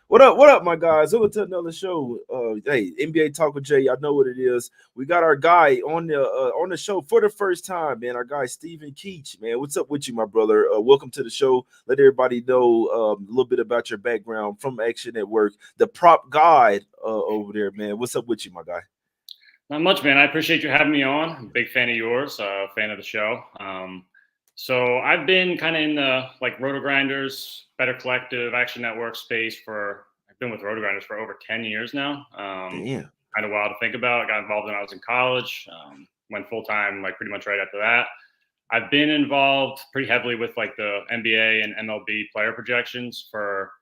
What up, my guys? Welcome to another show. Hey, NBA Talk with Jay. Y'all know what it is. We got our guy on the show for the first time, man. Our guy Stephen Keech, man. What's up with you, my brother? Welcome to the show. Let everybody know a little bit about your background from Action at Work. The prop guide over there, man. What's up with you, my guy? Not much, man. I appreciate you having me on. I'm a big fan of yours, fan of the show. So I've been kind of in the Roto Grinders, Better Collective, Action Network space I've been with Roto Grinders for over 10 years now. Damn. Kind of wild to think about. I got involved when I was in college, went full time pretty much right after that. I've been involved pretty heavily with the NBA and MLB player projections for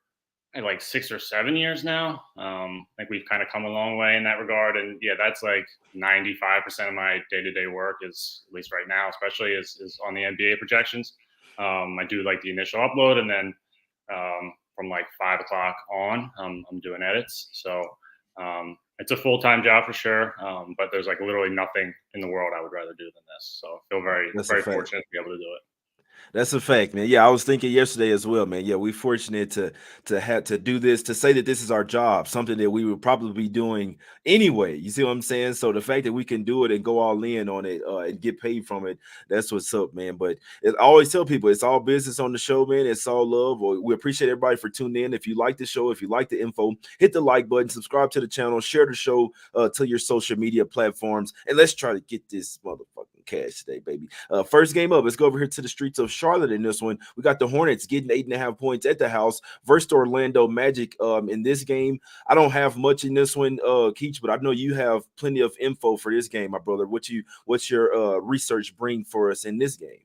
6 or 7 years now. I think we've kind of come a long way in that regard. And yeah, that's 95% of my day-to-day work is, at least right now, especially is on the NBA projections. I do the initial upload, and then from 5 o'clock on, I'm doing edits. So it's a full-time job for sure. But there's literally nothing in the world I would rather do than this. So I feel very fortunate to be able to do it. That's a fact, man. Yeah, I was thinking yesterday as well, man. Yeah, we're fortunate to have to do this, to say that this is our job, something that we would probably be doing anyway. You see what I'm saying? So the fact that we can do it and go all in on it and get paid from it, that's what's up, man. But I always tell people, it's all business on the show, man. It's all love. We appreciate everybody for tuning in. If you like the show, if you like the info, hit the like button, subscribe to the channel, share the show to your social media platforms, and let's try to get this motherfucking cash today, baby. First game up. Let's go over here to the streets of Charlotte in this one. We got the Hornets getting 8.5 points at the house versus the Orlando Magic in this game. I don't have much in this one, Keech, but I know you have plenty of info for this game, my brother. What's your research bring for us in this game?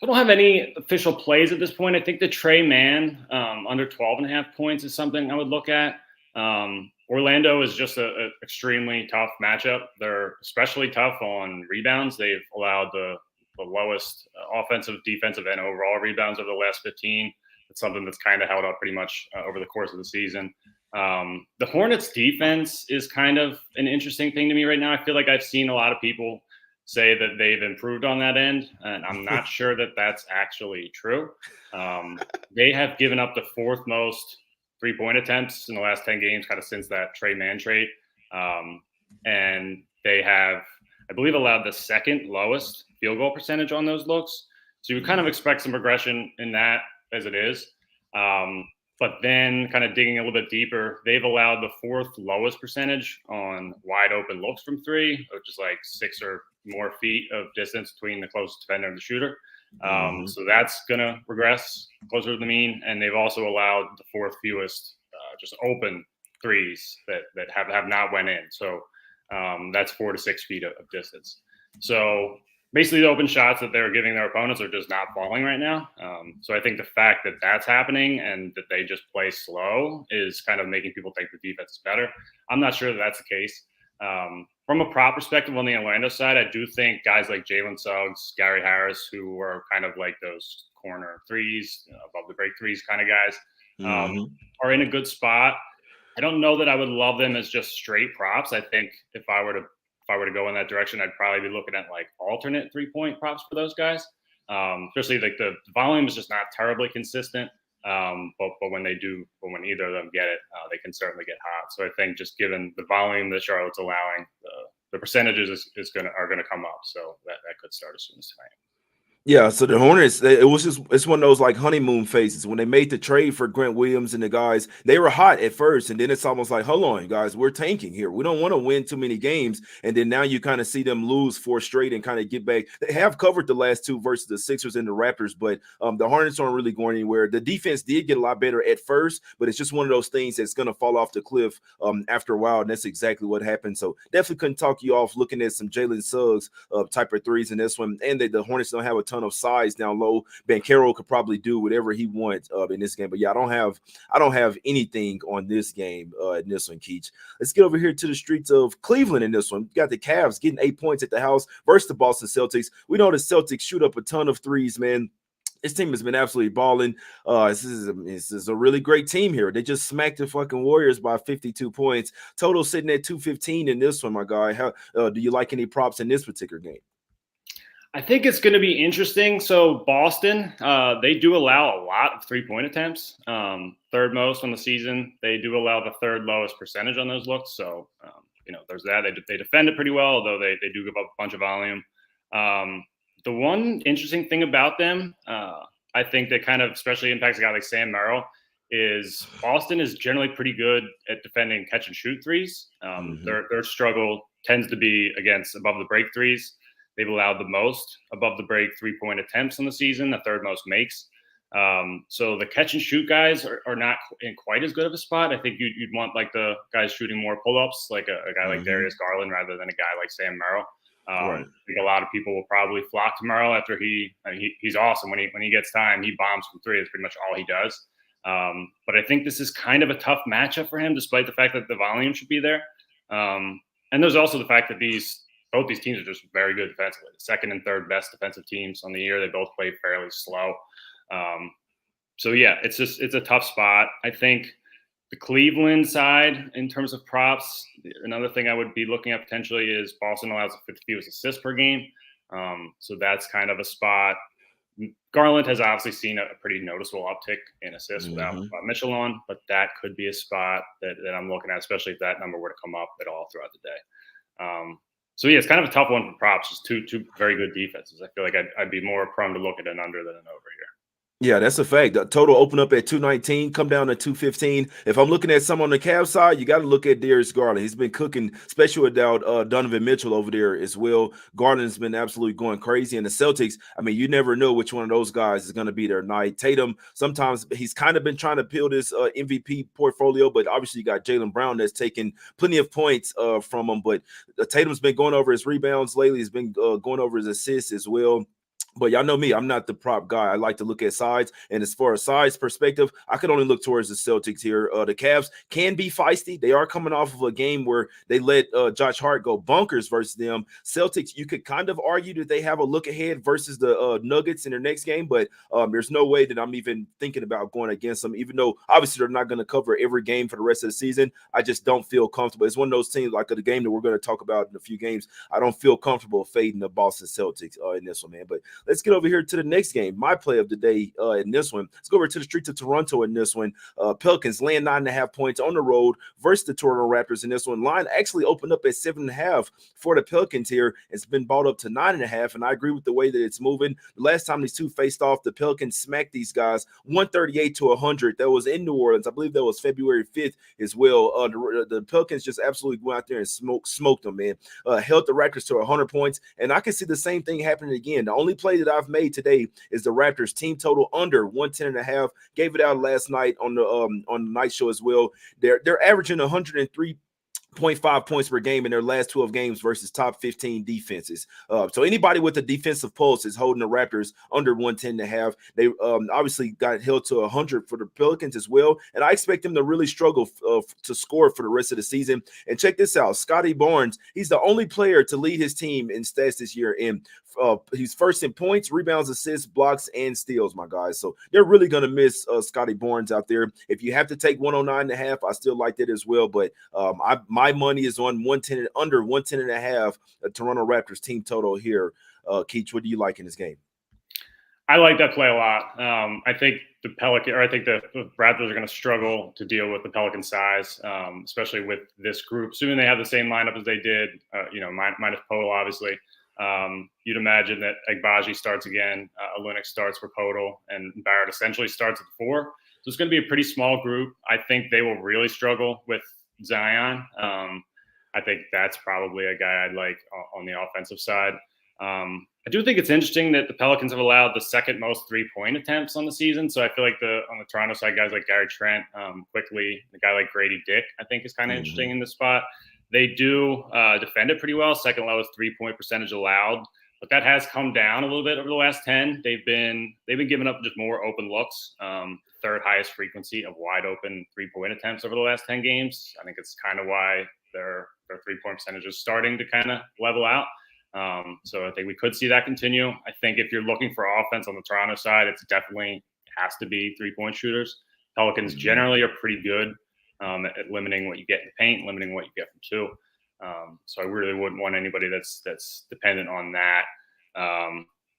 I don't have any official plays at this point. I think the Trey Mann under 12.5 points is something I would look at. Orlando is just an extremely tough matchup. They're especially tough on rebounds. They've allowed the lowest offensive, defensive, and overall rebounds over the last 15. It's something that's kind of held up pretty much over the course of the season. The Hornets defense is kind of an interesting thing to me right now. I feel like I've seen a lot of people say that they've improved on that end, and I'm not sure that that's actually true. They have given up the fourth most three-point attempts in the last 10 games, kind of since that Trey Mann trade. And they have, I believe, allowed the second lowest field goal percentage on those looks. So you would kind of expect some progression in that as it is. But then kind of digging a little bit deeper, they've allowed the fourth lowest percentage on wide open looks from three, which is 6 or more feet of distance between the closest defender and the shooter. So that's going to regress closer to the mean. And they've also allowed the fourth fewest just open threes that have not went in. So that's 4 to 6 feet of distance. So basically the open shots that they're giving their opponents are just not falling right now. So I think the fact that that's happening and that they just play slow is kind of making people think the defense is better. I'm not sure that that's the case. From a prop perspective on the Orlando side, I do think guys like Jalen Suggs, Gary Harris, who are kind of like those corner threes, above the break threes kind of guys, are in a good spot. I don't know that I would love them as just straight props. I think if I were to go in that direction, I'd probably be looking at alternate 3-point props for those guys. Especially the volume is just not terribly consistent. But when either of them get it, they can certainly get hot. So I think just given the volume that Charlotte's allowing, the percentages are gonna come up. So that could start as soon as tonight. Yeah, so the Hornets, it's one of those honeymoon phases. When they made the trade for Grant Williams and the guys, they were hot at first, and then it's almost like, hold on, guys, we're tanking here. We don't want to win too many games, and then now you kind of see them lose 4 straight and kind of get back. They have covered the last 2 versus the Sixers and the Raptors, but the Hornets aren't really going anywhere. The defense did get a lot better at first, but it's just one of those things that's going to fall off the cliff after a while, and that's exactly what happened. So definitely couldn't talk you off looking at some Jalen Suggs type of threes in this one, and the Hornets don't have a ton of size down low. Banchero could probably do whatever he wants in this game, but yeah, I don't have anything on this game in this one, Keech. Let's get over here to the streets of Cleveland in this one. We got the Cavs getting 8 points at the house versus the Boston Celtics. We know the Celtics shoot up a ton of threes, man. This team has been absolutely balling. This is a really great team here. They just smacked the fucking Warriors by 52 points. Total sitting at 215 in this one, my guy. How do you like any props in this particular game? I think it's going to be interesting. So Boston, they do allow a lot of 3-point attempts, third most on the season. They do allow the third lowest percentage on those looks. So, there's that. They defend it pretty well, although they do give up a bunch of volume. The one interesting thing about them, I think that kind of especially impacts a guy like Sam Merrill, is Boston is generally pretty good at defending catch and shoot threes. Their struggle tends to be against above the break threes. They've allowed the most above the break 3-point attempts in the season, the third most makes. So the catch and shoot guys are not in quite as good of a spot. I think you'd want like the guys shooting more pull-ups, like a guy like Darius Garland rather than a guy like Sam Merrill. Right. I think a lot of people will probably flock to Merrill after he's awesome. When he gets time, he bombs from three. It's pretty much all he does. But I think this is kind of a tough matchup for him, despite the fact that the volume should be there. And there's also the fact that both these teams are just very good defensively. The second and third best defensive teams on the year. They both play fairly slow. So yeah, it's a tough spot. I think the Cleveland side, in terms of props, another thing I would be looking at potentially is Boston allows the fewest assists per game. So that's kind of a spot. Garland has obviously seen a pretty noticeable uptick in assists without Mitchell on, but that could be a spot that I'm looking at, especially if that number were to come up at all throughout the day. So yeah, it's kind of a tough one for props. Just two very good defenses. I feel like I'd be more prone to look at an under than an over here. Yeah, that's a fact. The total open up at 219, come down to 215. If I'm looking at some on the Cavs side, you got to look at Darius Garland. He's been cooking, especially without Donovan Mitchell over there as well. Garland's been absolutely going crazy. And the Celtics, I mean, you never know which one of those guys is going to be their night. Tatum, sometimes he's kind of been trying to build his MVP portfolio, but obviously you got Jaylen Brown that's taken plenty of points from him. But Tatum's been going over his rebounds lately. He's been going over his assists as well. But y'all know me, I'm not the prop guy. I like to look at sides. And as far as size perspective, I could only look towards the Celtics here. The Cavs can be feisty. They are coming off of a game where they let Josh Hart go bonkers versus them. Celtics, you could kind of argue that they have a look ahead versus the Nuggets in their next game. But there's no way that I'm even thinking about going against them, even though obviously they're not going to cover every game for the rest of the season. I just don't feel comfortable. It's one of those teams like the game that we're going to talk about in a few games. I don't feel comfortable fading the Boston Celtics in this one, man. But let's get over here to the next game. My play of the day in this one. Let's go over to the streets of Toronto in this one. Pelicans laying 9.5 points on the road versus the Toronto Raptors in this one. Line actually opened up at 7.5 for the Pelicans here. It's been bought up to 9.5, and I agree with the way that it's moving. The last time these two faced off, the Pelicans smacked these guys 138-100. That was in New Orleans. I believe that was February 5th as well. The Pelicans just absolutely went out there and smoked them, man. Held the Raptors to 100 points, and I can see the same thing happening again. The only play that I've made today is the Raptors team total under 110.5. Gave it out last night on the night show as well. They're averaging 103.5 points per game in their last 12 games versus top 15 defenses. So anybody with a defensive pulse is holding the Raptors under 110.5. They obviously got held to 100 for the Pelicans as well. And I expect them to really struggle to score for the rest of the season. And check this out. Scotty Barnes, he's the only player to lead his team in stats this year. And he's first in points, rebounds, assists, blocks, and steals, my guys. So they're really going to miss Scotty Barnes out there. If you have to take 109.5, I still like that as well. But my money is on 110 under 110.5. Toronto Raptors team total here. Keech, what do you like in this game? I like that play a lot. I think the Raptors are going to struggle to deal with the Pelican size, especially with this group. Assuming they have the same lineup as they did, minus Podol, obviously. You'd imagine that Agbaji starts again, Olynyk starts for Podol, and Barrett essentially starts at the 4. So it's going to be a pretty small group. I think they will really struggle with Zion. I think that's probably a guy I'd like on the offensive side. I do think it's interesting that the Pelicans have allowed the second most 3-point attempts on the season. So I feel like on the Toronto side, guys like Gary Trent, quickly, the guy like Grady Dick, I think is kind of interesting in this spot. They do defend it pretty well. Second lowest 3-point percentage allowed, but that has come down a little bit over the last 10. They've been giving up just more open looks. Third highest frequency of wide open 3-point attempts over the last 10 games. I think it's kind of why their 3-point percentage is starting to kind of level out. So I think we could see that continue. I think if you're looking for offense on the Toronto side, it's definitely has to be 3-point shooters. Pelicans generally are pretty good at limiting what you get in the paint, limiting what you get from two. So I really wouldn't want anybody that's dependent on that.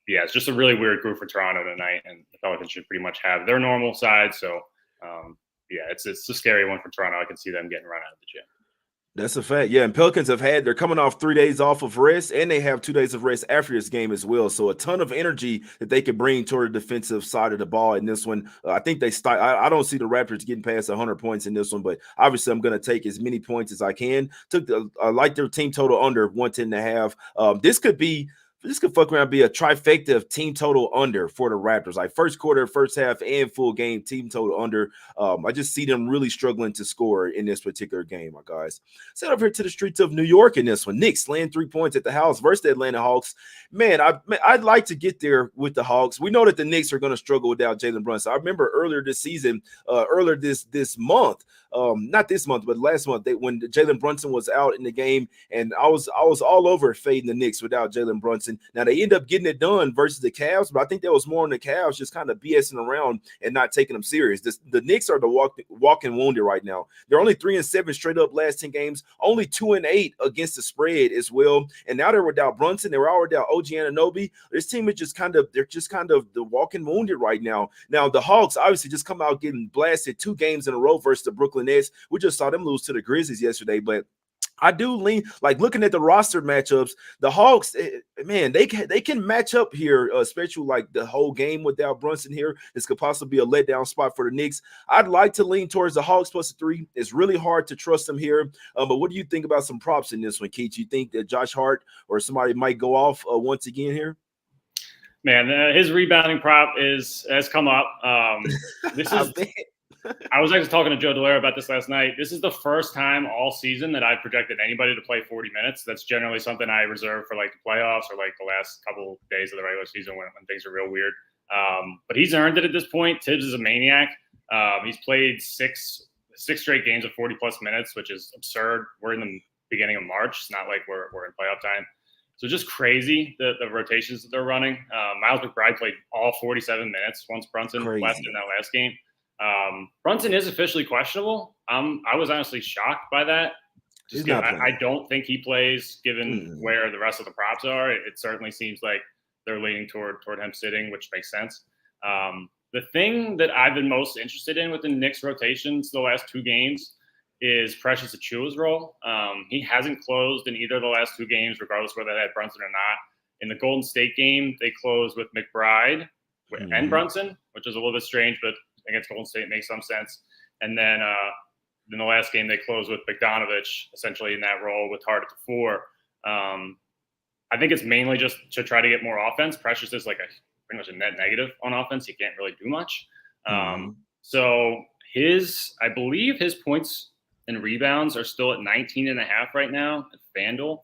yeah, it's just a really weird group for Toronto tonight, and the Pelicans should pretty much have their normal side. So, yeah, it's a scary one for Toronto. I can see them getting run out of the gym. That's a fact. Yeah, and Pelicans they're coming off 3 days off of rest, and they have 2 days of rest after this game as well. So a ton of energy that they can bring toward the defensive side of the ball in this one. I think I don't see the Raptors getting past 100 points in this one, but obviously I'm going to take as many points as I can. I like their team total under 110.5. This could fuck around and be a trifecta of team total under for the Raptors. Like first quarter, first half, and full game team total under. I just see them really struggling to score in this particular game, my guys. Set up here to the streets of New York in this one. Knicks laying 3 points at the house versus the Atlanta Hawks. Man, I'd like to get there with the Hawks. We know that the Knicks are going to struggle without Jalen Brunson. I remember earlier this season, this month, not this month, but last month, when Jalen Brunson was out in the game, and I was all over fading the Knicks without Jalen Brunson. Now they end up getting it done versus the Cavs, but I think that was more on the Cavs just kind of BSing around and not taking them serious. The Knicks are the walking wounded right now. They're only 3-7 straight up last 10 games, only 2-8 against the spread as well. And now they're without Brunson. They were all without OG Anunoby. This team is just kind of the walking wounded right now. Now the Hawks obviously just come out getting blasted 2 games in a row versus the Brooklyn Nets. We just saw them lose to the Grizzlies yesterday, but I do lean, like looking at the roster matchups, the Hawks, man, they can match up here, especially like the whole game without Brunson here. This could possibly be a letdown spot for the Knicks. I'd like to lean towards the Hawks +3. It's really hard to trust them here. But what do you think about some props in this one, Keech? You think that Josh Hart or somebody might go off once again here? Man, his rebounding prop has come up. This is. I was actually talking to Joe Delaire about this last night. This is the first time all season that I've projected anybody to play 40 minutes. That's generally something I reserve for like the playoffs or like the last couple days of the regular season when things are real weird. But he's earned it at this point. Tibbs is a maniac. He's played six straight games of 40-plus minutes, which is absurd. We're in the beginning of March. It's not like we're in playoff time. So just crazy, the rotations that they're running. Miles McBride played all 47 minutes once Brunson left in that last game. Brunson is officially questionable. I was honestly shocked by that. I don't think he plays given where the rest of the props are. It certainly seems like they're leaning toward him sitting, which makes sense. The thing that I've been most interested in with the Knicks rotations the last 2 games is Precious Achiuwa's role. He hasn't closed in either of the last 2 games, regardless whether they had Brunson or not. In the Golden State game, they closed with McBride and Brunson, which is a little bit strange, but against Golden State makes some sense. And then in the last game, they closed with Bogdanovich, essentially in that role with Hart at the 4. I think it's mainly just to try to get more offense. Precious is like pretty much a net negative on offense. He can't really do much. So I believe his points and rebounds are still at 19.5 right now at FanDuel.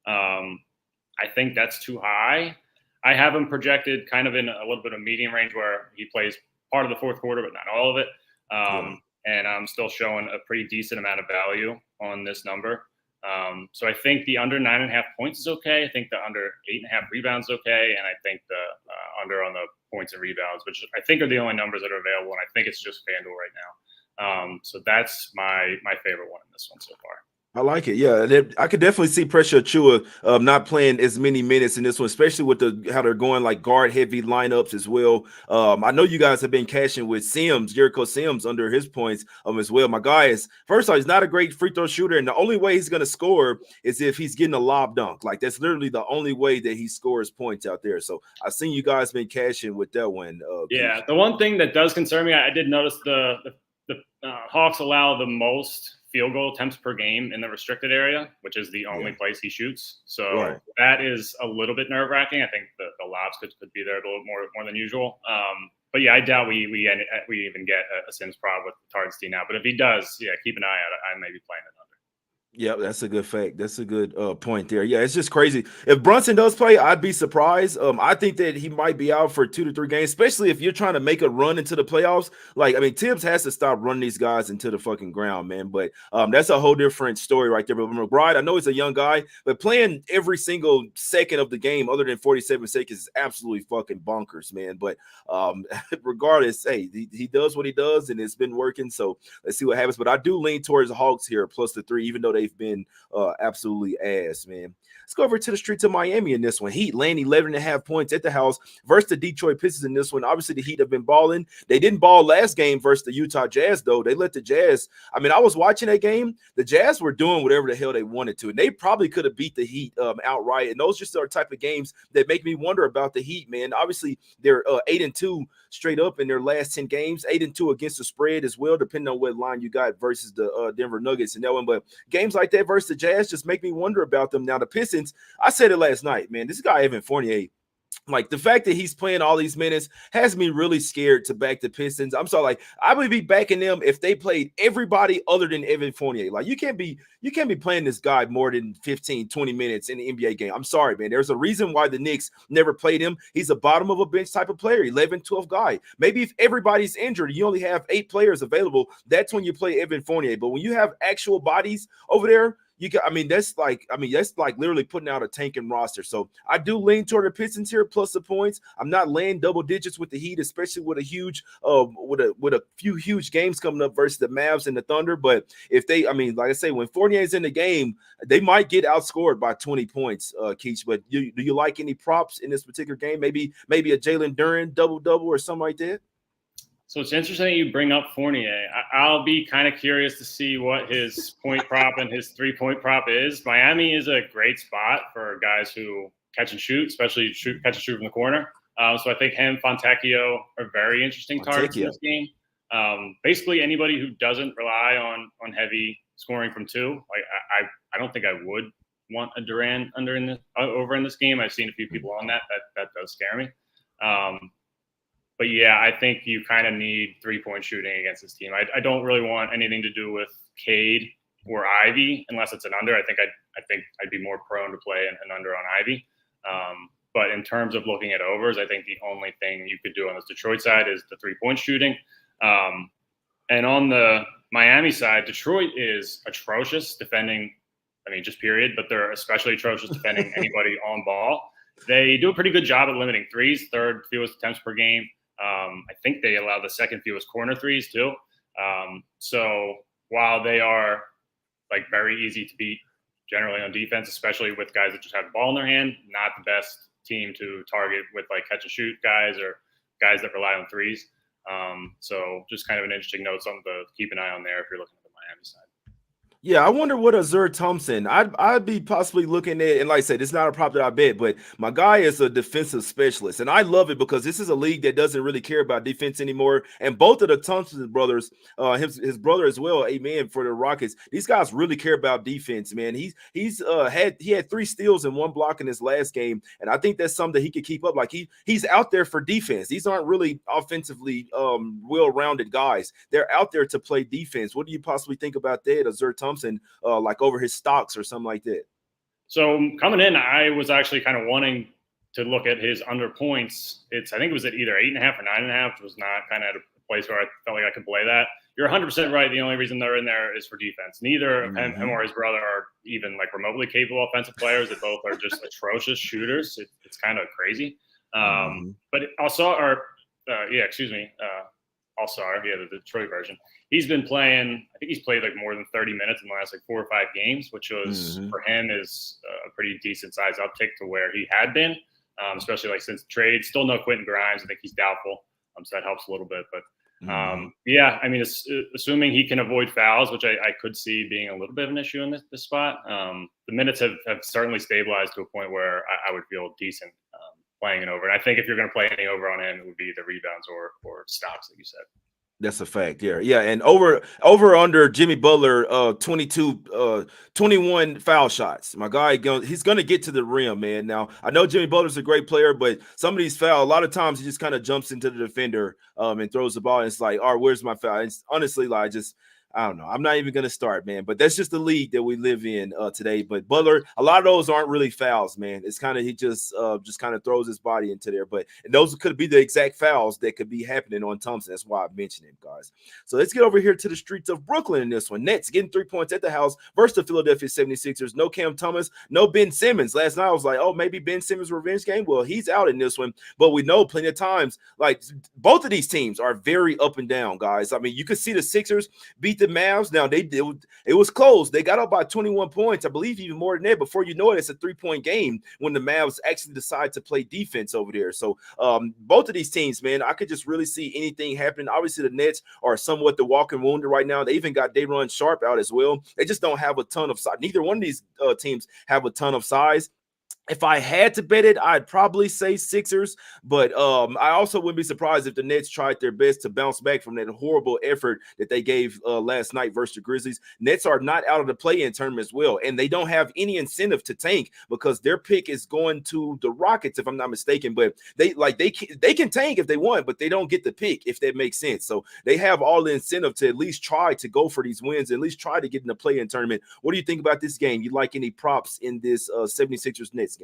I think that's too high. I have him projected kind of in a little bit of medium range where he plays part of the fourth quarter, but not all of it. And I'm still showing a pretty decent amount of value on this number. So I think the under 9.5 points is okay. I think the under 8.5 rebounds is okay. And I think the under on the points and rebounds, which I think are the only numbers that are available. And I think it's just FanDuel right now. So that's my favorite one in this one so far. I like it. Yeah, I could definitely see Precious Achiuwa not playing as many minutes in this one, especially with how they're going like guard heavy lineups as well. I know you guys have been cashing with Jericho Sims under his points as well. My guy is, first of all, he's not a great free throw shooter, and the only way he's going to score is if he's getting a lob dunk. Like that's literally the only way that he scores points out there. So I've seen you guys been cashing with that one. Yeah, the one thing that does concern me, I did notice the Hawks allow the most field goal attempts per game in the restricted area, which is the only place he shoots. So that is a little bit nerve wracking. I think the lobs could be there a little more than usual. But yeah, I doubt we even get a Sims prop with Tardenstein now. But if he does, keep an eye out. I may be playing it under. Yeah, that's a good fact. That's a good point there. Yeah, it's just crazy. If Brunson does play, I'd be surprised. I think that he might be out for 2 to 3 games, especially if you're trying to make a run into the playoffs. Like, I mean, Tibbs has to stop running these guys into the fucking ground, man. But that's a whole different story right there. But McBride, I know he's a young guy, but playing every single second of the game other than 47 seconds is absolutely fucking bonkers, man. But regardless, hey, he does what he does, and it's been working. So let's see what happens. But I do lean towards the Hawks here plus the 3, even though they've been absolutely ass, man. Let's go over to the streets of Miami in this one. Heat laying 11.5 points at the house versus the Detroit Pistons in this one. Obviously, the Heat have been balling. They didn't ball last game versus the Utah Jazz, though. They let the Jazz – I mean, I was watching that game. The Jazz were doing whatever the hell they wanted to, and they probably could have beat the Heat outright. And those just are type of games that make me wonder about the Heat, man. Obviously, they're 8-2 straight up in their last 10 games, 8-2 against the spread as well, depending on what line you got versus the Denver Nuggets in that one. But games like that versus the Jazz just make me wonder about them. Now, the Pistons, I said it last night, man, this guy Evan Fournier, like the fact that he's playing all these minutes has me really scared to back the Pistons. I'm sorry, like I would be backing them if they played everybody other than Evan Fournier. Like you can't be playing this guy more than 15, 20 minutes in the NBA game. I'm sorry, man. There's a reason why the Knicks never played him. He's a bottom of a bench type of player, 11, 12 guy. Maybe if everybody's injured, you only have 8 players available. That's when you play Evan Fournier. But when you have actual bodies over there, that's like literally putting out a tanking roster. So I do lean toward the Pistons here plus the points. I'm not laying double digits with the Heat, especially with a huge with a few huge games coming up versus the Mavs and the Thunder. But if they, like I say, when Fournier's in the game, they might get outscored by 20 points, Keech. But do you like any props in this particular game? Maybe a Jalen Duren double or something like that? So it's interesting that you bring up Fournier. I'll be kind of curious to see what his point prop and his 3-point prop is. Miami is a great spot for guys who catch and shoot, especially catch and shoot from the corner. So I think him, Fontecchio are very interesting targets in this game. Basically, anybody who doesn't rely on heavy scoring from two. Like I don't think I would want a Durant over in this game. I've seen a few people on that does scare me. But yeah, I think you kind of need 3-point shooting against this team. I don't really want anything to do with Cade or Ivy unless it's an under. I think I'd be more prone to play an under on Ivy. But in terms of looking at overs, I think the only thing you could do on this Detroit side is the 3-point shooting. And on the Miami side, Detroit is atrocious defending. Just period. But they're especially atrocious defending anybody on ball. They do a pretty good job at limiting threes, third fewest attempts per game. I think they allow the second fewest corner threes too. So while they are like very easy to beat generally on defense, especially with guys that just have the ball in their hand, not the best team to target with like catch and shoot guys or guys that rely on threes. So just kind of an interesting note, something to keep an eye on there if you're looking at the Miami side. Yeah, I wonder what Azur Thompson. I'd be possibly looking at, and like I said, it's not a prop that I bet, but my guy is a defensive specialist, and I love it because this is a league that doesn't really care about defense anymore. And both of the Thompson brothers, his brother as well, amen, for the Rockets. These guys really care about defense, man. He had 3 steals and 1 block in his last game, and I think that's something that he could keep up. Like he's out there for defense. These aren't really offensively well-rounded guys. They're out there to play defense. What do you possibly think about that, Azur Thompson? Like over his stocks or something like that? So coming in, I was actually kind of wanting to look at his under points. I think it was at either 8.5 or 9.5, which was not kind of at a place where I felt like I could play that. You're 100% right. The only reason they're in there is for defense. Neither him or his brother are even like remotely capable offensive players. They both are just atrocious shooters. It's kind of crazy. But the Detroit version. He's been playing, I think he's played like more than 30 minutes in the last like 4 or 5 games, which was for him is a pretty decent size uptick to where he had been, especially like since the trade. Still no Quentin Grimes. I think he's doubtful. So that helps a little bit. But assuming he can avoid fouls, which I could see being a little bit of an issue in this spot, the minutes have certainly stabilized to a point where I would feel decent playing it over. And I think if you're going to play any over on him, it would be the rebounds or stocks, like you said. That's a fact. Yeah. And over under Jimmy Butler, 21 foul shots. My guy, he's going to get to the rim, man. Now, I know Jimmy Butler's a great player, but some of these fouls, a lot of times he just kind of jumps into the defender and throws the ball. And it's like, all right, where's my foul? It's honestly, like, I don't know. I'm not even going to start, man. But that's just the league that we live in today. But Butler, a lot of those aren't really fouls, man. It's kind of he just kind of throws his body into there. But those could be the exact fouls that could be happening on Thompson. That's why I mentioned him, guys. So let's get over here to the streets of Brooklyn in this one. Nets getting 3 points at the house versus the Philadelphia 76ers. No Cam Thomas, no Ben Simmons. Last night I was like, oh, maybe Ben Simmons' revenge game. Well, he's out in this one. But we know plenty of times, like both of these teams are very up and down, guys. I mean, you could see the Sixers beat the Mavs. Now it was close. They got up by 21 points, I believe, even more than that. Before you know it, it's a 3-point game when the Mavs actually decide to play defense over there. So both of these teams, man, I could just really see anything happening. Obviously, the Nets are somewhat the walking wounded right now. They even got Day'Ron Sharp out as well. They just don't have a ton of size. Neither one of these teams have a ton of size. If I had to bet it, I'd probably say Sixers, but I also wouldn't be surprised if the Nets tried their best to bounce back from that horrible effort that they gave last night versus the Grizzlies. Nets are not out of the play-in tournament as well, and they don't have any incentive to tank because their pick is going to the Rockets, if I'm not mistaken. But they can tank if they want, but they don't get the pick, if that makes sense. So they have all the incentive to at least try to go for these wins, at least try to get in the play-in tournament. What do you think about this game? You like any props in this 76ers Nets game?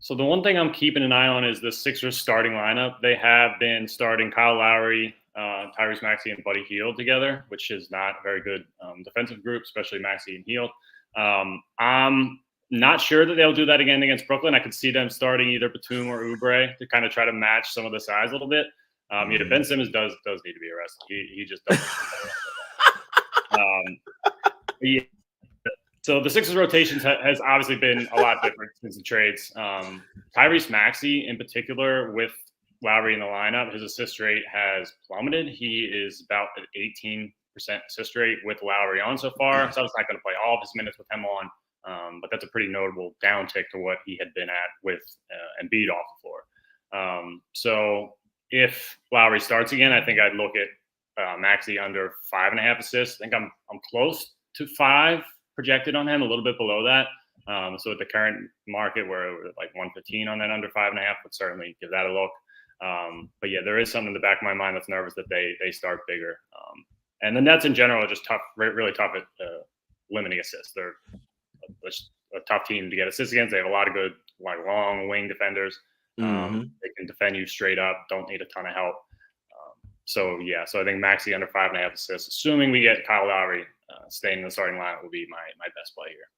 So the one thing I'm keeping an eye on is the Sixers starting lineup. They have been starting Kyle Lowry, Tyrese Maxey, and Buddy Hield together, which is not a very good defensive group, especially Maxey and Hield. I'm not sure that they'll do that again against Brooklyn. I could see them starting either Batum or Oubre to kind of try to match some of the size a little bit. Yeah, Ben Simmons does need to be arrested. He just doesn't. Yeah. So the Sixers rotations has obviously been a lot different since the trades. Tyrese Maxey, in particular, with Lowry in the lineup, his assist rate has plummeted. He is about an 18% assist rate with Lowry on so far. So I was not going to play all of his minutes with him on, but that's a pretty notable downtick to what he had been at with Embiid off the floor. So if Lowry starts again, I think I'd look at Maxey under 5.5 assists. I think I'm close to 5. Projected on him, a little bit below that. So at the current market, where we're like 115 on that under 5.5, would certainly give that a look. But yeah, there is something in the back of my mind that's nervous that they start bigger. And the Nets in general are just tough, really tough at limiting assists. They're a tough team to get assists against. They have a lot of good, like long wing defenders. They can defend you straight up. Don't need a ton of help. So I think Maxey under 5.5 assists, assuming we get Kyle Lowry staying in the starting lineup, will be my best play here.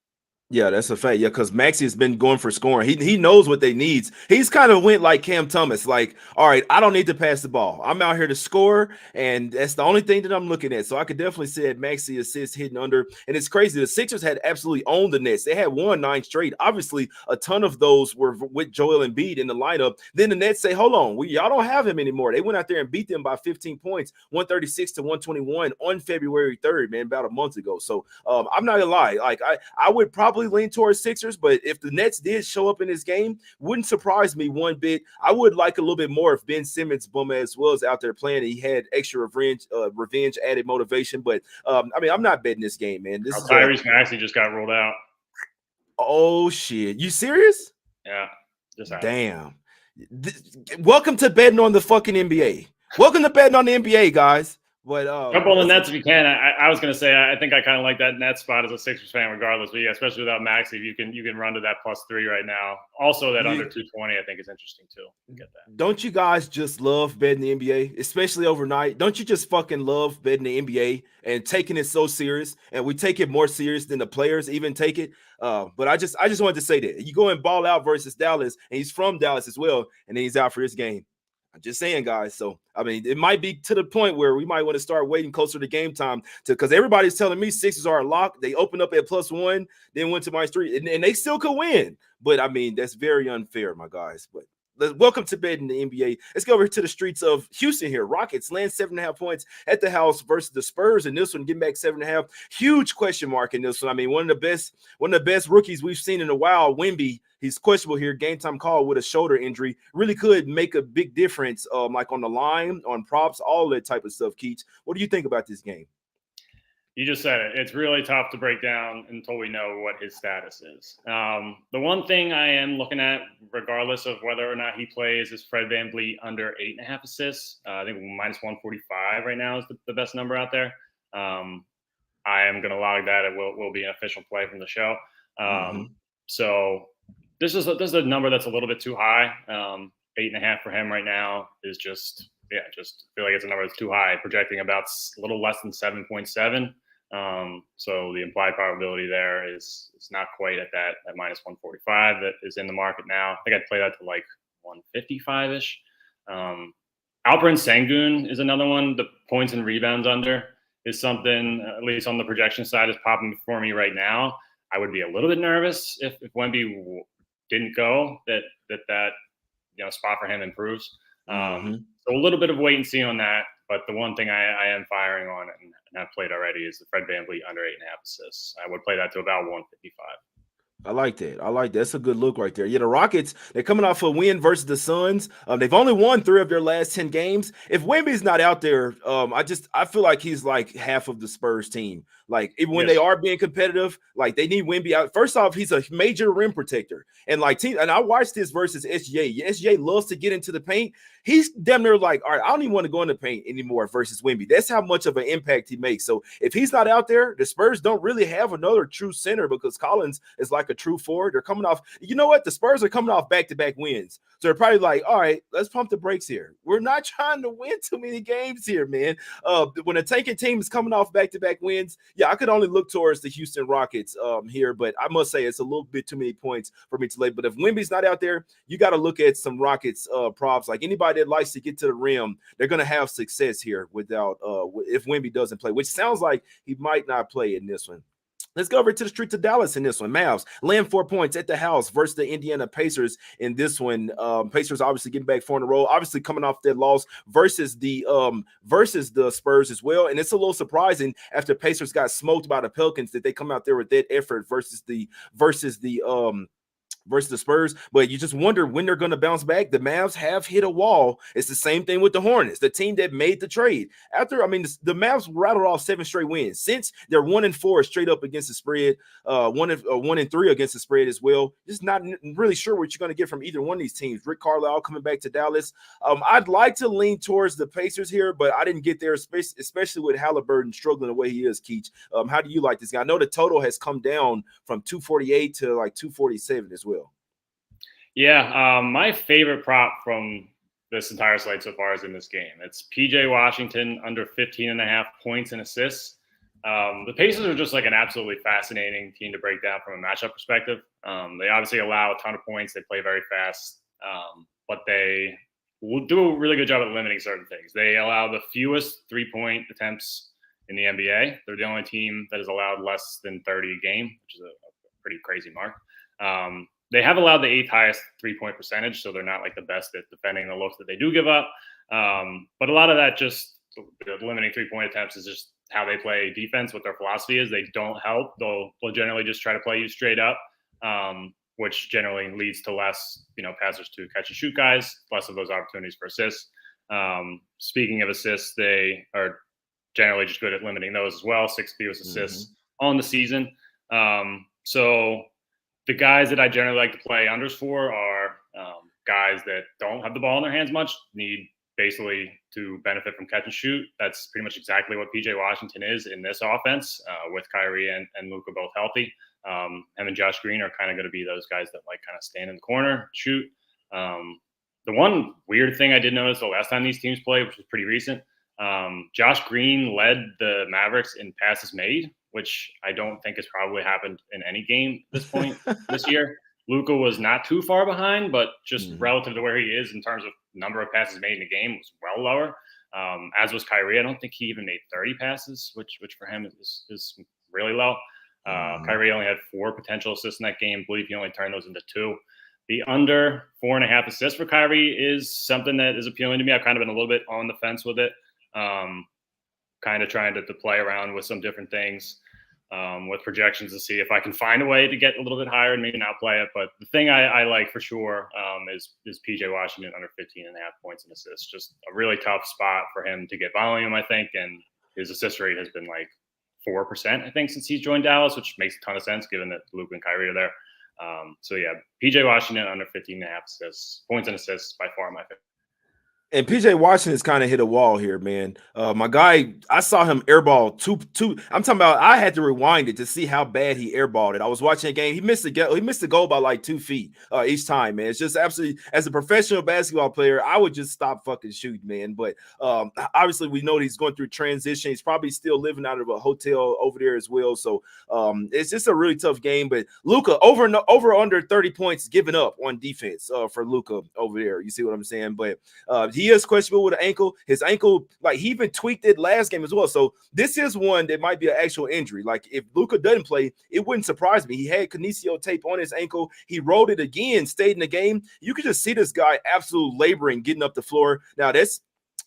Yeah, that's a fact. Yeah, because Maxey has been going for scoring. He knows what they needs. He's kind of went like Cam Thomas, like, all right, I don't need to pass the ball. I'm out here to score, and that's the only thing that I'm looking at. So I could definitely say that Maxey assists hitting under. And it's crazy. The Sixers had absolutely owned the Nets. They had won 9 straight. Obviously, a ton of those were with Joel Embiid in the lineup. Then the Nets say, hold on, y'all don't have him anymore. They went out there and beat them by 15 points, 136-121 on February 3rd, man, about a month ago. So I'm not gonna lie. Like I would probably lean towards Sixers, but if the Nets did show up in this game, wouldn't surprise me one bit. I would like a little bit more if Ben Simmons, as well as out there playing, and he had extra revenge added motivation. But I mean, I'm not betting this game, man. This is Tyrese Maxey just got ruled out. Oh shit! You serious? Yeah. Just damn. Welcome to betting on the fucking NBA. Welcome to betting on the NBA, guys. But jump on the Nets if you can. I was going to say I think I kind of like that Nets spot as a Sixers fan, regardless. But yeah, especially without Maxey, you can run to that +3 right now. Also, that under 220, I think is interesting too. Get that. Don't you guys just love betting the NBA, especially overnight? Don't you just fucking love betting the NBA and taking it so serious? And we take it more serious than the players even take it. But I just wanted to say that you go and ball out versus Dallas, and he's from Dallas as well, and then he's out for this game. I'm just saying, guys. So, I mean, it might be to the point where we might want to start waiting closer to game time because everybody's telling me Sixers are a lock. They opened up at +1, then went to -3, and they still could win. But, I mean, that's very unfair, my guys. But welcome to betting the NBA. Let's go over to the streets of Houston here. Rockets land 7.5 points at the house versus the Spurs, and this one getting back 7.5. Huge question mark in this one. I mean, one of the best rookies we've seen in a while, Wemby. He's questionable here. Game time call with a shoulder injury. Really could make a big difference, like on the line, on props, all that type of stuff. Keech, what do you think about this game? You just said it. It's really tough to break down until we know what his status is. The one thing I am looking at, regardless of whether or not he plays, is Fred VanVleet under 8.5 assists. I think -145 right now is the best number out there. I am going to log that. It will be an official play from the show. So this is a number that's a little bit too high. 8.5 for him right now is just feel like it's a number that's too high. Projecting about a little less than 7.7. So the implied probability there is not quite at that -145 that is in the market now. I think I'd play that to like 155-ish. Alperen Sengun is another one. The points and rebounds under is something, at least on the projection side, is popping before me right now. I would be a little bit nervous if Wemby didn't go, that spot for him improves. So a little bit of wait and see on that. But the one thing I am firing on and have played already is the Fred VanVleet under 8.5 assists. I would play that to about 155. I like that. I like that. That's a good look right there. Yeah, the Rockets, they're coming off a win versus the Suns. They've only won 3 of their last 10 games. If Wemby's not out there, I feel like he's like half of the Spurs team. Like even when they are being competitive, like they need Wemby out. First off, he's a major rim protector. And I watched this versus SGA. SGA loves to get into the paint. He's damn near like, all right, I don't even want to go in the paint anymore versus Wemby. That's how much of an impact he makes. So if he's not out there, the Spurs don't really have another true center because Collins is like a true forward. They're coming off, you know what? The Spurs are coming off back-to-back wins. So they're probably like, all right, let's pump the brakes here. We're not trying to win too many games here, man. When a tanking team is coming off back-to-back wins, yeah, I could only look towards the Houston Rockets here, but I must say it's a little bit too many points for me to lay. But if Wemby's not out there, you got to look at some Rockets props. Like anybody that likes to get to the rim, they're going to have success here without if Wemby doesn't play, which sounds like he might not play in this one. Let's go over to the street to Dallas in this one. Mavs laying 4 points at the house versus the Indiana Pacers in this one. Pacers obviously getting back 4 in a row, obviously coming off that loss versus the Spurs as well. And it's a little surprising after Pacers got smoked by the Pelicans that they come out there with that effort versus the Spurs, but you just wonder when they're going to bounce back. The Mavs have hit a wall. It's the same thing with the Hornets, the team that made the trade. The Mavs rattled off 7 straight wins since they're 1-4 straight up against the spread, 1-3 against the spread as well. Just not really sure what you're going to get from either one of these teams. Rick Carlisle coming back to Dallas. I'd like to lean towards the Pacers here, but I didn't get there, especially with Halliburton struggling the way he is, Keech. How do you like this guy? I know the total has come down from 248 to like 247 as well. Yeah, my favorite prop from this entire slate so far is in this game. It's PJ Washington under 15.5 points and assists. The Pacers are just like an absolutely fascinating team to break down from a matchup perspective. They obviously allow a ton of points. They play very fast, but they will do a really good job at limiting certain things. They allow the fewest 3-point attempts in the NBA. They're the only team that has allowed less than 30 a game, which is a pretty crazy mark. They have allowed the 8th highest 3-point percentage, so they're not like the best at defending the looks that they do give up. But a lot of that just limiting 3-point attempts is just how they play defense. What their philosophy is, they don't help. They'll generally just try to play you straight up, which generally leads to less, passers to catch and shoot guys, less of those opportunities for assists. Speaking of assists, they are generally just good at limiting those as well. 6th fewest assists on the season. So the guys that I generally like to play unders for are guys that don't have the ball in their hands much, need basically to benefit from catch and shoot. That's pretty much exactly what PJ Washington is in this offense, with Kyrie and Luka both healthy. Him and Josh Green are kind of going to be those guys that like kind of stand in the corner, shoot. The one weird thing I did notice the last time these teams played, which was pretty recent, Josh Green led the Mavericks in passes made, which I don't think has probably happened in any game at this point this year. Luka was not too far behind, but just relative to where he is in terms of number of passes made in a game was well lower. As was Kyrie. I don't think he even made 30 passes, which for him is really low. Kyrie only had 4 potential assists in that game. I believe he only turned those into 2. The under 4.5 assists for Kyrie is something that is appealing to me. I've kind of been a little bit on the fence with it. Kind of trying to play around with some different things with projections to see if I can find a way to get a little bit higher and maybe not play it. But the thing I like for sure is PJ Washington under 15.5 points and assists. Just a really tough spot for him to get volume, I think. And his assist rate has been like 4%, I think, since he's joined Dallas, which makes a ton of sense given that Luke and Kyrie are there. So yeah, PJ Washington under 15.5 assists, points and assists by far my favorite. And PJ Washington's kind of hit a wall here, man. My guy, I saw him airball two. I'm talking about. I had to rewind it to see how bad he airballed it. I was watching a game. He missed the goal by like 2 feet each time, man. It's just absolutely. As a professional basketball player, I would just stop fucking shooting, man. But obviously, we know that he's going through transition. He's probably still living out of a hotel over there as well. So it's just a really tough game. But Luka over under 30 points given up on defense for Luka over there. You see what I'm saying? But he is questionable with an ankle. His ankle, like he even tweaked it last game as well. So this is one that might be an actual injury. Like if Luka doesn't play, it wouldn't surprise me. He had kinesio tape on his ankle. He rolled it again, stayed in the game. You could just see this guy absolute laboring getting up the floor. Now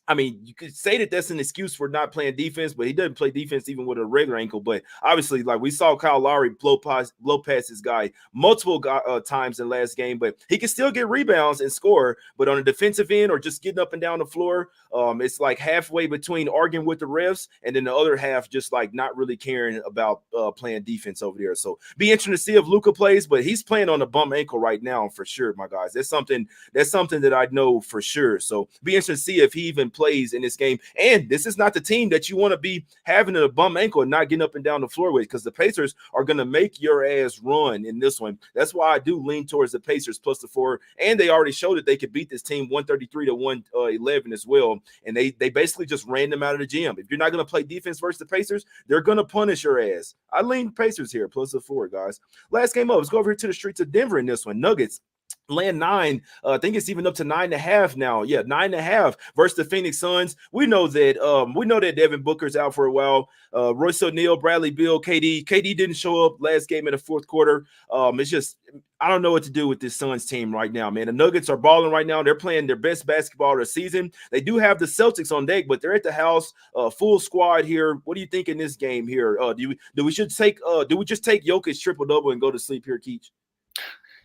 you could say that that's an excuse for not playing defense, but he doesn't play defense even with a regular ankle. But obviously, like we saw Kyle Lowry blow past this guy multiple times in the last game, but he can still get rebounds and score. But on the defensive end or just getting up and down the floor, it's like halfway between arguing with the refs and then the other half just like not really caring about playing defense over there. So be interesting to see if Luka plays, but he's playing on a bum ankle right now for sure, my guys. That's something that I know for sure. So be interesting to see if he even plays in this game. And this is not the team that you want to be having a bum ankle and not getting up and down the floor with, because the Pacers are going to make your ass run in this one. That's why I do lean towards the Pacers plus the 4. And they already showed that they could beat this team 133 to 111 as well. And they basically just ran them out of the gym. If you're not going to play defense versus the Pacers, they're going to punish your ass. I lean Pacers here plus the 4, guys. Last game up. Let's go over here to the streets of Denver in this one. Nuggets land 9. I think it's even up to 9.5 now. Yeah, 9.5 versus the Phoenix Suns. We know that Devin Booker's out for a while. Royce O'Neal, Bradley Beal, KD didn't show up last game in the fourth quarter. It's just I don't know what to do with this Suns team right now, man. The Nuggets are balling right now. They're playing their best basketball of the season. They do have the Celtics on deck, but they're at the house, full squad here. What do you think in this game here? Do we just take Jokic triple double and go to sleep here, Keech?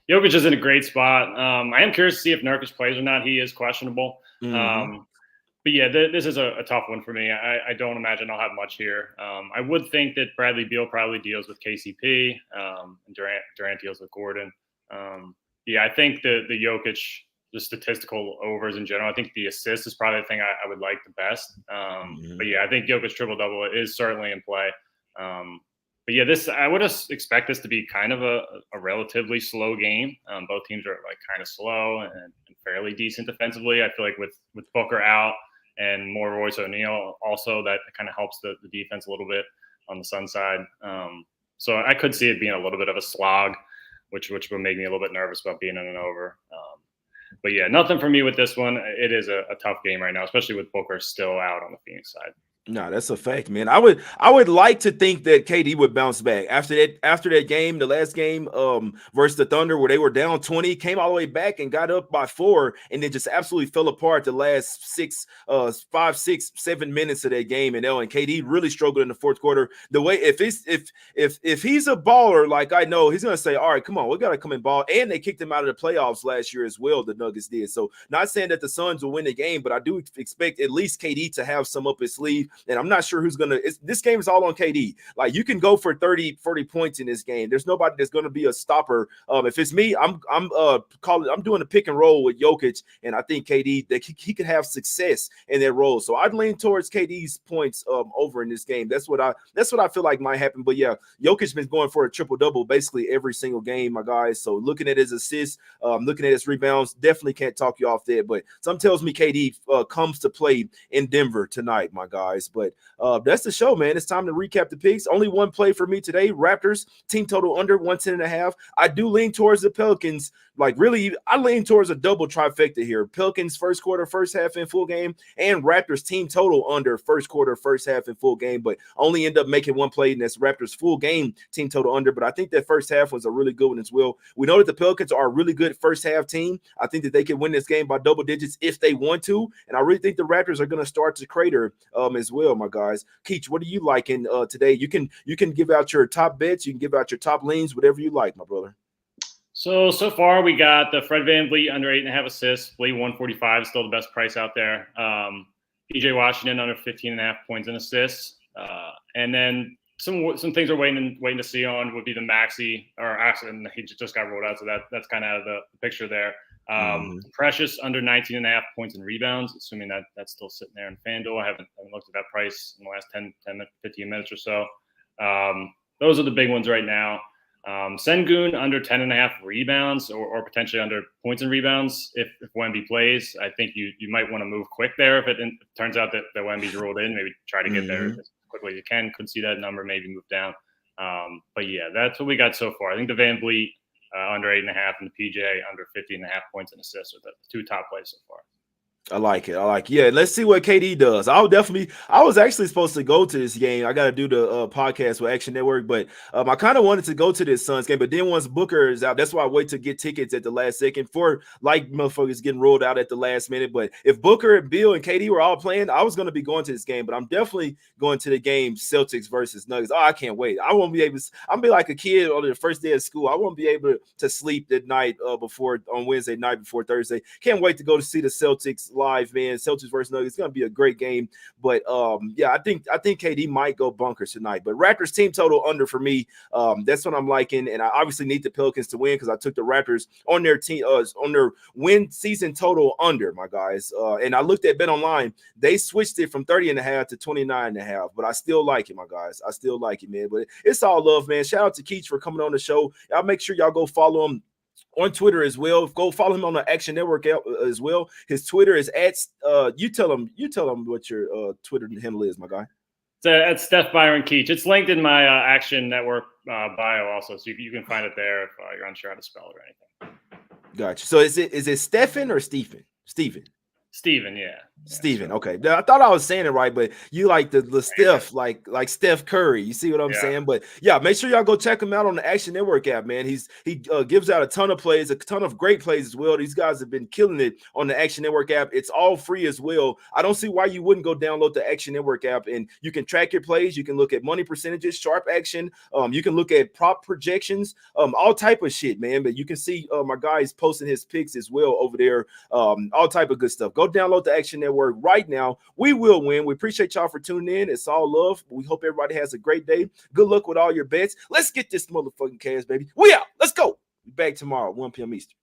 Jokic is in a great spot. I am curious to see if Nurkic plays or not. He is questionable. Mm-hmm. But yeah, this is a tough one for me. I don't imagine I'll have much here. I would think that Bradley Beal probably deals with KCP, and Durant deals with Gordon. Yeah, I think the Jokic, the statistical overs in general, I think the assist is probably the thing I would like the best. But yeah, I think Jokic triple-double is certainly in play. But yeah, I would expect this to be kind of a relatively slow game. Both teams are like kind of slow and fairly decent defensively. I feel like with Booker out and more Royce O'Neal also, that kind of helps the defense a little bit on the Sun side. So I could see it being a little bit of a slog, which would make me a little bit nervous about being in an over. But yeah, nothing for me with this one. It is a tough game right now, especially with Booker still out on the Phoenix side. No, that's a fact, man. I would like to think that KD would bounce back after that game, the last game versus the Thunder, where they were down 20, came all the way back and got up by 4, and then just absolutely fell apart the last 5, 6, 7 minutes of that game. And KD really struggled in the fourth quarter. The way if he's a baller, like I know, he's gonna say, all right, come on, we gotta come and ball. And they kicked him out of the playoffs last year as well. The Nuggets did. So not saying that the Suns will win the game, but I do expect at least KD to have some up his sleeve. And I'm not sure who's going to – this game is all on KD. Like, you can go for 30, 40 points in this game. There's nobody that's going to be a stopper. If it's me, I'm doing a pick and roll with Jokic, and I think KD, that he could have success in that role. So I'd lean towards KD's points over in this game. That's what I feel like might happen. But, yeah, Jokic's been going for a triple-double basically every single game, my guys. So looking at his assists, looking at his rebounds, definitely can't talk you off there. But something tells me KD comes to play in Denver tonight, my guys. But that's the show, man. It's time to recap the picks. Only one play for me today. Raptors team total under 110.5. I do lean towards the Pelicans. Like, really, I lean towards a double trifecta here. Pelicans first quarter, first half in full game, and Raptors team total under first quarter, first half in full game, but only end up making one play, and that's Raptors full game team total under. But I think that first half was a really good one as well. We know that the Pelicans are a really good first half team. I think that they can win this game by double digits if they want to, and I really think the Raptors are going to start to crater as well, my guys. Keech, what are you liking today? You can give out your top bets, you can give out your top leans, whatever you like, my brother. So far we got the Fred VanVleet under 8.5 assists. Bleed 145 is still the best price out there. PJ Washington under 15.5 points and assists. And then some things we're waiting to see on would be the Maxey, or actually he just got rolled out, so that's kind of out of the picture there. Precious under 19.5 points and rebounds, assuming that's still sitting there in FanDuel. I haven't looked at that price in the last 15 minutes or so. Those are the big ones right now. Sengun under 10.5 rebounds or potentially under points and rebounds if Wemby plays. I think you might want to move quick there if it turns out that Wemby's ruled in. Maybe try to get there as quickly as you can. Could see that number maybe move down. But yeah, that's what we got so far. I think the VanVleet under 8.5 and the PJ under 50.5 points and assists are the two top plays so far. I like it. I like it. Yeah, let's see what KD does. I was actually supposed to go to this game. I got to do the podcast with Action Network, but I kind of wanted to go to this Suns game. But then once Booker is out, that's why I wait to get tickets at the last second for like motherfuckers getting rolled out at the last minute. But if Booker and Bill and KD were all playing, I was going to be going to this game. But I'm definitely going to the game Celtics versus Nuggets. Oh, I can't wait. I won't be able to. I'll be like a kid on the first day of school. I won't be able to sleep at night before on Wednesday night before Thursday. Can't wait to go to see the Celtics live, man. Celtics versus Nuggets. It's gonna be a great game. But yeah, I think KD might go bunkers tonight. But Raptors team total under for me. That's what I'm liking. And I obviously need the Pelicans to win because I took the Raptors on their team on their win season total under, my guys. And I looked at Bet Online. They switched it from 30.5 to 29.5. But I still like it, my guys. I still like it, man. But it's all love, man. Shout out to Keech for coming on the show. Y'all make sure y'all go follow him on Twitter as well. Go follow him on the Action Network as well. His Twitter is at you tell him what your Twitter handle is, my guy. It's Steph Byron Keech. It's linked in my Action Network bio also, so you can find it there if you're unsure how to spell it or anything. Gotcha. So is it Stephen or Stephen? Steven, yeah. Steven, okay. I thought I was saying it right, but you like the Steph, like Steph Curry. You see what I'm saying? But yeah, make sure y'all go check him out on the Action Network app, man. He gives out a ton of plays, a ton of great plays as well. These guys have been killing it on the Action Network app. It's all free as well. I don't see why you wouldn't go download the Action Network app, and you can track your plays. You can look at money percentages, sharp action. You can look at prop projections, all type of shit, man. But you can see my guys posting his picks as well over there. All type of good stuff. Go download the Action Network right now. We will win. We appreciate y'all for tuning in. It's all love. We hope everybody has a great day. Good luck with all your bets. Let's get this motherfucking cash, baby. We out. Let's go. Be back tomorrow, 1 p.m. Eastern.